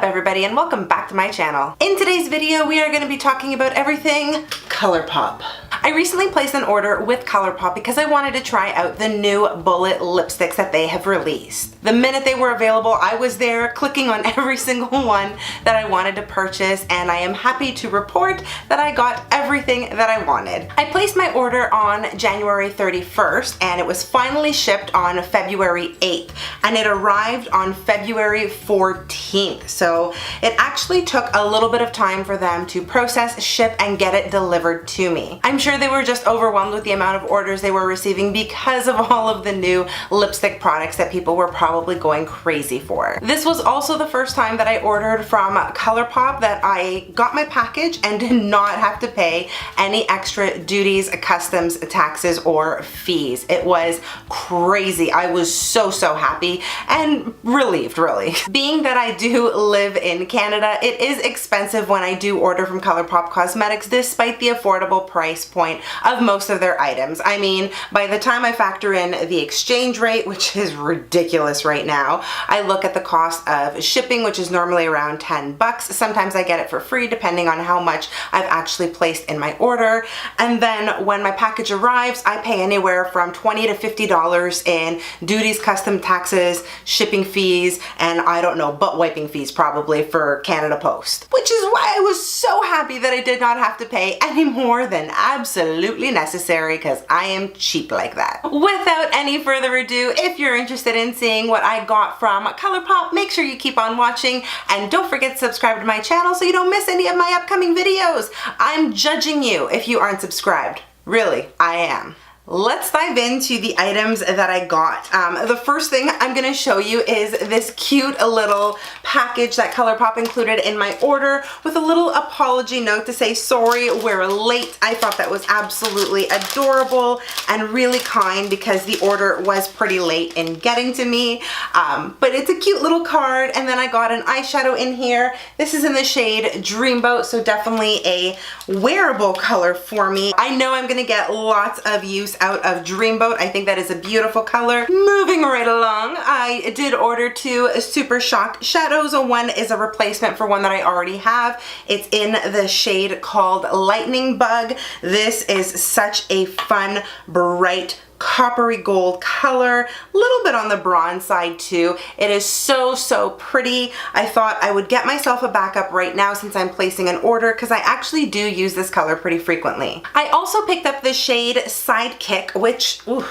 everybody, and welcome back to my channel. In today's video, we are going to be talking about everything ColourPop. I recently placed an order with ColourPop because I wanted to try out the new bullet lipsticks that they have released. The minute they were available, I was there clicking on every single one that I wanted to purchase, and I am happy to report that I got everything that I wanted. I placed my order on January 31st, and it was finally shipped on February 8th, and it arrived on February 14th. So it actually took a little bit of time for them to process, ship, and get it delivered to me. I'm sure they were just overwhelmed with the amount of orders they were receiving because of all of the new lipstick products that people were probably going crazy for. This was also the first time that I ordered from ColourPop that I got my package and did not have to pay any extra duties, customs, taxes, or fees. It was crazy. I was so happy and relieved, really. Being that I do live in Canada, it is expensive when I do order from ColourPop Cosmetics despite the affordable price point of most of their items. I mean, by the time I factor in the exchange rate, which is ridiculous right now, I look at the cost of shipping, which is normally around 10 bucks. Sometimes I get it for free depending on how much I've actually placed in my order. And then when my package arrives, I pay anywhere from $20 to $50 in duties, custom taxes, shipping fees, and I don't know, butt wiping fees probably for Canada Post. Which is why I was so happy that I did not have to pay any more than absolutely necessary, because I am cheap like that. Without any further ado, if you're interested in seeing what I got from ColourPop, make sure you keep on watching, and don't forget to subscribe to my channel so you don't miss any of my upcoming videos. I'm judging you if you aren't subscribed. Really, I am. Let's dive into the items that I got. The first thing I'm going to show you is this cute little package that ColourPop included in my order with a little apology note to say sorry, we're late. I thought that was absolutely adorable and really kind because the order was pretty late in getting to me. But it's a cute little card, and then I got an eyeshadow in here. This is in the shade Dreamboat, so definitely a wearable color for me. I know I'm going to get lots of use out of Dreamboat. I think that is a beautiful color. Moving right along, I did order two Super Shock shadows. One is a replacement for one that I already have. It's in the shade called Lightning Bug. This is such a fun, bright, coppery gold color, a little bit on the bronze side too. It is so pretty. I thought I would get myself a backup right now since I'm placing an order, because I actually do use this color pretty frequently. I also picked up the shade Sidekick, which, ooh,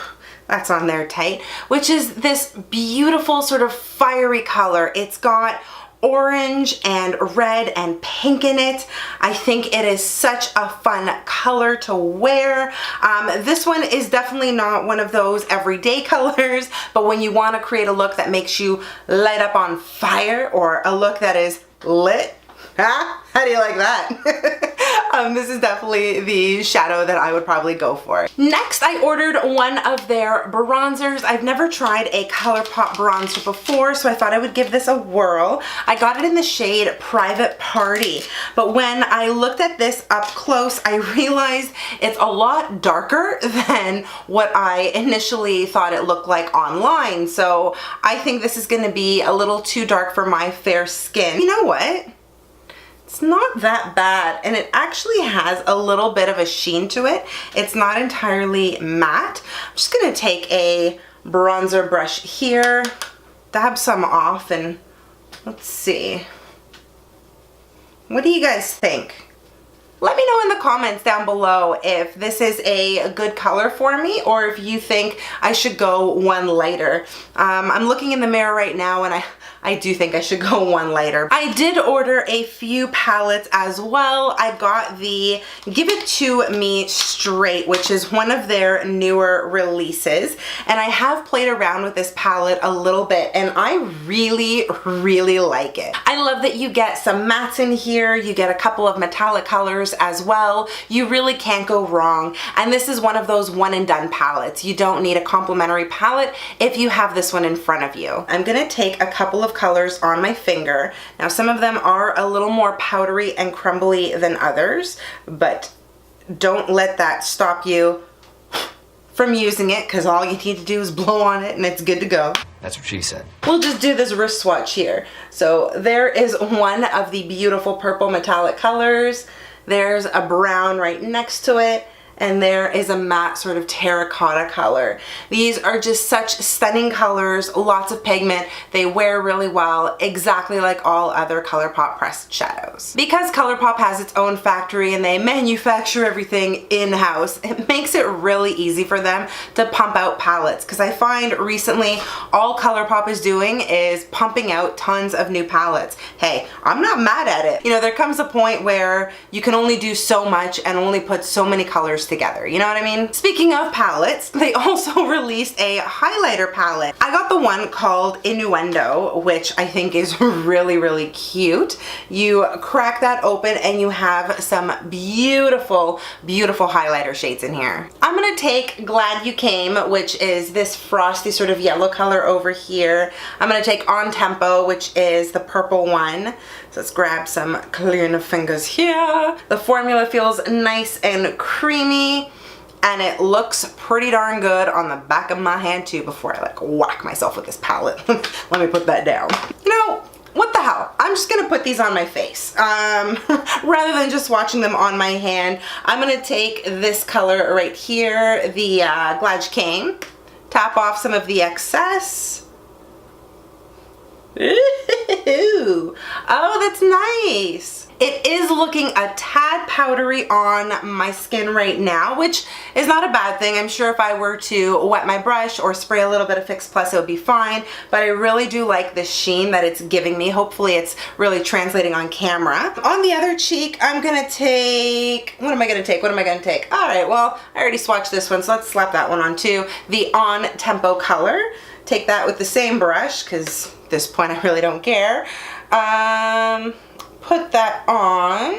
that's on there tight, which is this beautiful sort of fiery color. It's got orange and red and pink in it. I think it is such a fun color to wear. This one is definitely not one of those everyday colors, but when you want to create a look that makes you light up on fire, or a look that is lit, huh? How do you like that? This is definitely the shadow that I would probably go for. Next, I ordered one of their bronzers. I've never tried a ColourPop bronzer before, so I thought I would give this a whirl. I got it in the shade Private Party, but when I looked at this up close, I realized it's a lot darker than what I initially thought it looked like online. So I think this is gonna be a little too dark for my fair skin. You know what? It's not that bad, and it actually has a little bit of a sheen to it. It's not entirely matte. I'm just gonna take a bronzer brush here, dab some off, and let's see. What do you guys think? Let me know in the comments down below if this is a good color for me, or if you think I should go one lighter. I'm looking in the mirror right now, and I do think I should go one lighter. I did order a few palettes as well. I got the Give It To Me Straight, which is one of their newer releases, and I have played around with this palette a little bit, and I really like it. I love that you get some mattes in here, you get a couple of metallic colors as well. You really can't go wrong, and this is one of those one and done palettes. You don't need a complementary palette if you have this one in front of you. I'm gonna take a couple of colors on my finger. Now some of them are a little more powdery and crumbly than others, but don't let that stop you from using it, because all you need to do is blow on it and it's good to go. That's what she said. We'll just do this wrist swatch here. So there is one of the beautiful purple metallic colors. There's a brown right next to it. And there is a matte sort of terracotta color. These are just such stunning colors, lots of pigment. They wear really well, exactly like all other ColourPop pressed shadows. Because ColourPop has its own factory and they manufacture everything in-house, it makes it really easy for them to pump out palettes. Because I find recently all ColourPop is doing is pumping out tons of new palettes. Hey, I'm not mad at it. You know, there comes a point where you can only do so much and only put so many colors together, you know what I mean? Speaking of palettes, they also released a highlighter palette. I got the one called InNudeEndo, which I think is really, really cute. You crack that open and you have some beautiful, beautiful highlighter shades in here. I'm gonna take Glad You Came, which is this frosty sort of yellow color over here. I'm gonna take On Tempo, which is the purple one. So let's grab some clear fingers here. The formula feels nice and creamy, and it looks pretty darn good on the back of my hand too before I like whack myself with this palette. Let me put that down. You know, what the hell? I'm just gonna put these on my face. Rather than just watching them on my hand, I'm gonna take this color right here, the Glad You Came, tap off some of the excess. Ooh. Oh, that's nice. It is looking a tad powdery on my skin right now, which is not a bad thing. I'm sure if I were to wet my brush or spray a little bit of Fix Plus, it would be fine. But I really do like the sheen that it's giving me. Hopefully it's really translating on camera. On the other cheek, I'm gonna take, what am I gonna take? All right, well, I already swatched this one, so let's slap that one on too. The On Tempo color. Take that with the same brush, because at this point I really don't care. Put that on.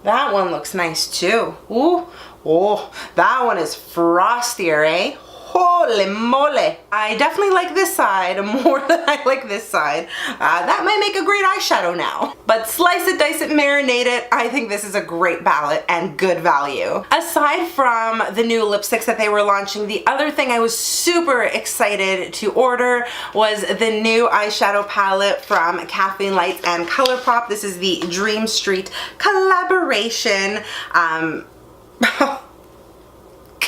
That one looks nice too. Ooh, oh, that one is frostier, eh? Holy moly. I definitely like this side more than I like this side. That might make a great eyeshadow now. But slice it, dice it, marinate it. I think this is a great palette and good value. Aside from the new lipsticks that they were launching, the other thing I was super excited to order was the new eyeshadow palette from Kathleen and ColourPop. This is the Dream Street collaboration.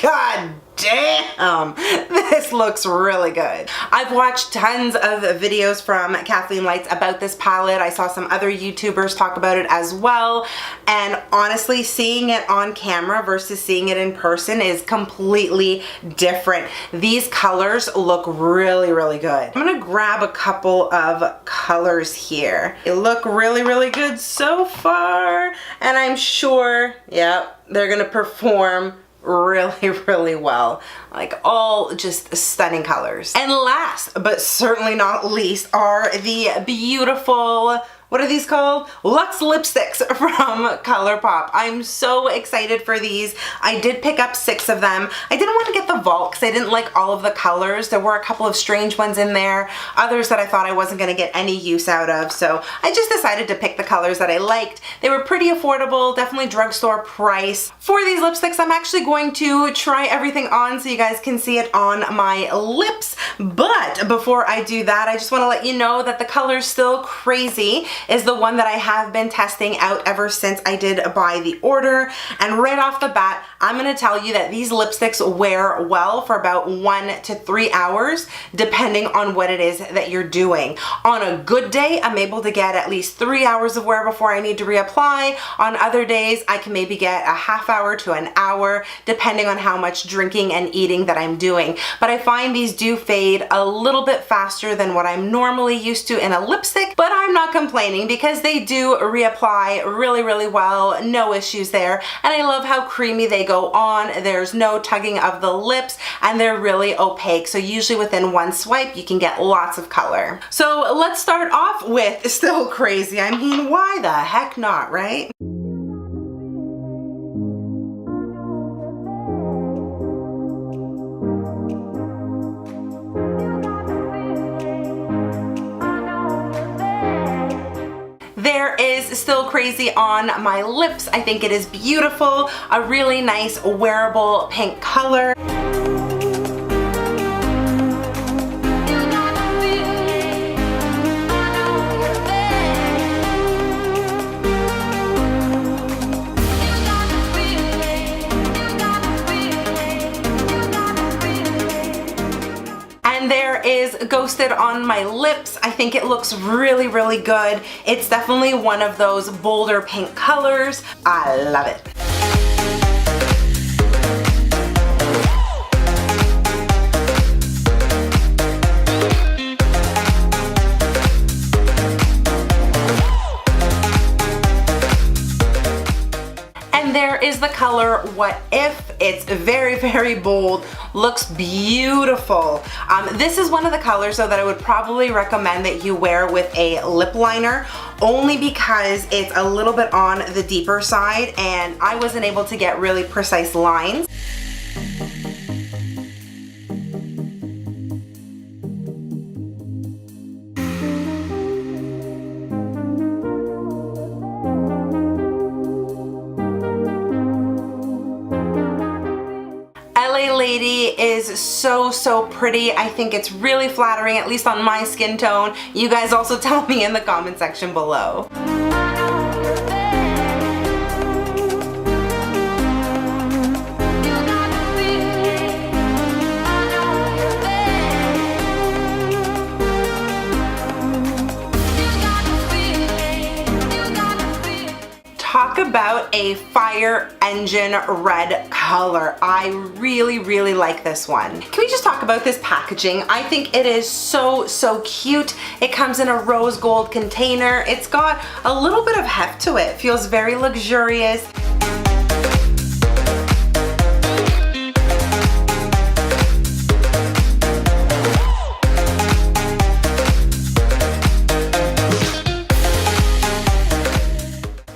God damn, this looks really good. I've watched tons of videos from Kathleen about this palette. I saw some other YouTubers talk about it as well, and honestly, seeing it on camera versus seeing it in person is completely different. These colors look really, really good. I'm gonna grab a couple of colors here. They look really, really good so far, and I'm sure, yep, they're gonna perform really, really well. Like all just stunning colors. And last but certainly not least are the beautiful, what are these called? LUX lipsticks from ColourPop. I'm so excited for these. I did pick up 6 of them. I didn't want to get the Vault because I didn't like all of the colors. There were a couple of strange ones in there, others that I thought I wasn't going to get any use out of. So I just decided to pick the colors that I liked. They were pretty affordable, definitely drugstore price. For these lipsticks, I'm actually going to try everything on so you guys can see it on my lips. But before I do that, I just want to let you know that the color Still Crazy is the one that I have been testing out ever since I did buy the order. And right off the bat, I'm gonna tell you that these lipsticks wear well for about 1 to 3 hours, depending on what it is that you're doing. On a good day, I'm able to get at least 3 hours of wear before I need to reapply. On other days, I can maybe get a half hour to an hour, depending on how much drinking and eating that I'm doing. But I find these do fade a little bit faster than what I'm normally used to in a lipstick, but I'm not complaining because they do reapply really, really well. No issues there. And I love how creamy they go on. There's no tugging of the lips and they're really opaque. So usually within one swipe, you can get lots of color. So let's start off with Still Crazy. I mean, why the heck not, right? There is still crazy on my lips. I think it is beautiful, a really nice wearable pink color. And there is Ghosted on my lips. I think it looks really, really good. It's definitely one of those bolder pink colors. I love it. And there is the color What If. It's very, very bold, looks beautiful. This is one of the colors though that I would probably recommend that you wear with a lip liner, only because it's a little bit on the deeper side and I wasn't able to get really precise lines. LA Lady is so pretty. I think it's really flattering, at least on my skin tone. You guys also tell me in the comment section below. Talk about a fire engine red color. I really, really like this one. Can we just talk about this packaging? I think it is so cute. It comes in a rose gold container. It's got a little bit of heft to it. Feels very luxurious.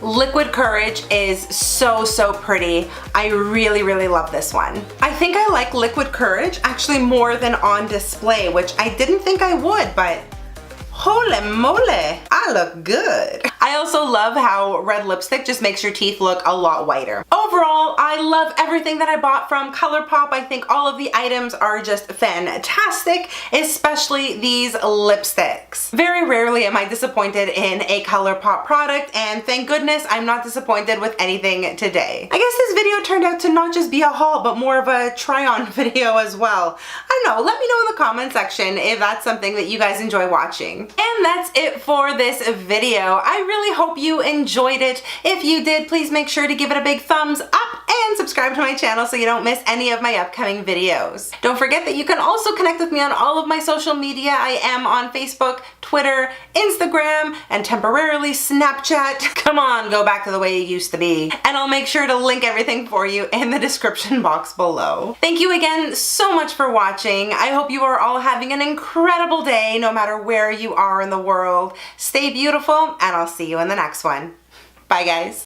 Liquid Courage is so pretty. I really love this one. I think I like Liquid Courage actually more than on display, which I didn't think I would, but holy moly, I look good. I also love how red lipstick just makes your teeth look a lot whiter. Overall, I love everything that I bought from ColourPop. I think all of the items are just fantastic, especially these lipsticks. Very rarely am I disappointed in a ColourPop product, and thank goodness I'm not disappointed with anything today. I guess this video turned out to not just be a haul, but more of a try-on video as well. I don't know, let me know in the comment section if that's something that you guys enjoy watching. And that's it for this video. I really hope you enjoyed it. If you did, please make sure to give it a big thumbs up and subscribe to my channel so you don't miss any of my upcoming videos. Don't forget that you can also connect with me on all of my social media. I am on Facebook, Twitter, Instagram, and temporarily Snapchat. Come on, go back to the way you used to be. And I'll make sure to link everything for you in the description box below. Thank you again so much for watching. I hope you are all having an incredible day no matter where you are in the world. Stay beautiful, and I'll see you in the next one. Bye guys.